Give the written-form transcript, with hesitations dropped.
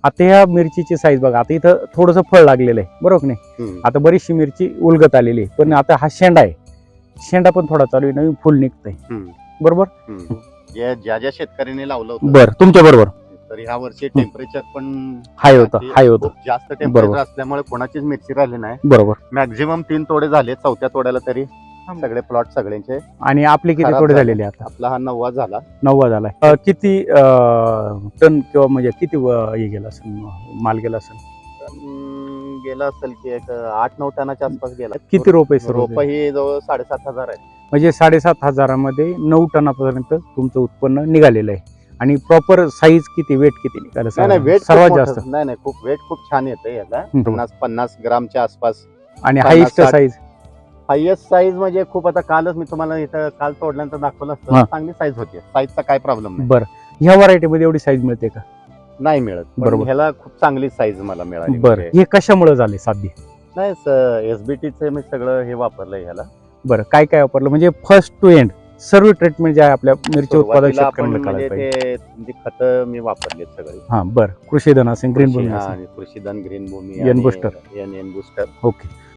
आता ह्या मिरचीची साईज बघा, आता इथं थोडंसं फळ लागलेलं आहे बरोबर की नाही. आता बरीचशी मिरची उलगत आलेली आहे, पण आता हा शेंडा आहे, शेंडा पण थोडा चालू आहे, नवीन फुल निघतंय बरोबर. ज्या ज्या शेतकऱ्यांनी लावलं होतं बरं, तुमच्या बरोबर तर ह्या वर्षी टेम्परेचर पण हाय होतं, हाय होतं. खूप जास्त बरोबर. टेम्परेचर असल्यामुळे कोणाचीच मिरची राहिली नाही. बरोबर. मॅक्झिमम 3 तोडे झाले, चौथ्या तोड्याला तरी सगळे प्लॉट सगळ्यांचे. आणि आपले किती खराब तोडे झाले. झालेले आता? आपला हा 9वा झाला. 9वा झालाय. किती टन किंवा म्हणजे किती हे गेला असेल, माल गेला असेल? गेला असेल की एक 8-9 टनाच्या आसपास गेला. किती रोप आहे सर? रोप ही जवळ 7,500 आहे. म्हणजे 7,500 मध्ये 9 टनापर्यंत तुमचं उत्पन्न निघालेलं आहे. आणि प्रॉपर साईज किती, वेट किती निघालं? नाही वेट सर्वात जास्त? नाही खूप वेट खूप छान येतं याला. हम्म. 50 ग्रामच्या आसपास. आणि 50, हाईस्ट 60. साईज? हायएस्ट साईज म्हणजे खूप, आता कालच मी तुम्हाला इथं काल तोडल्यानंतर दाखवलं हा. असतं, चांगली साईज होती. साईजचा काय प्रॉब्लेम नाही. बरं, ह्या व्हरायटी मध्ये एवढी साईज मिळते का? नाही मिळत. बरोबर. पण ह्याला खूप चांगली साईज मला मिळाली. बरं, हे कशामुळे झाले साध्य? नाही, एसबीटीचे मी सगळं हे वापरलंय ह्याला. बरं, काय काय वापरलं म्हणजे फर्स्ट टू एंड सर्व ट्रीटमेंट जे आहे आपल्या मिरची उत्पादक सुरुवातीला आपण शेतकऱ्यांना म्हणजे कळायला पाहिजे. ते खतं मी वापरले सगळे. हा बरं, कृषीधन असेल, ग्रीन भूमी असेल. Krishidhan, green Bhoomi, N booster. N booster. Okay.